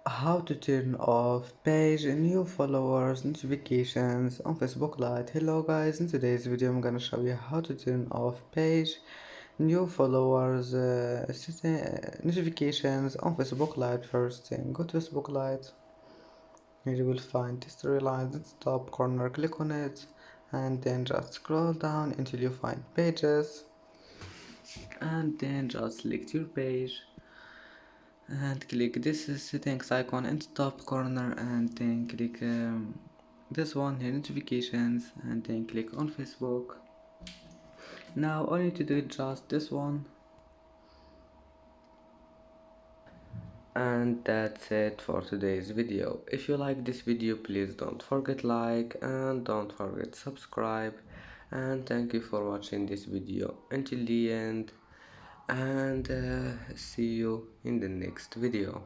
How to turn off page new followers notifications on Facebook Lite. Hello guys, in today's video I'm gonna show you how to turn off page new followers notifications on Facebook Lite. First thing, go to Facebook Lite. Here you will find history lines in the top corner, click on it and then just scroll down until you find pages and then just select your page and click this settings icon in the top corner and then click this one here, notifications, and then click on Facebook. Now all you need to do is just this one, and that's it for today's video. If you like this video, please don't forget like and don't forget subscribe, and thank you for watching this video until the end, and see you in the next video.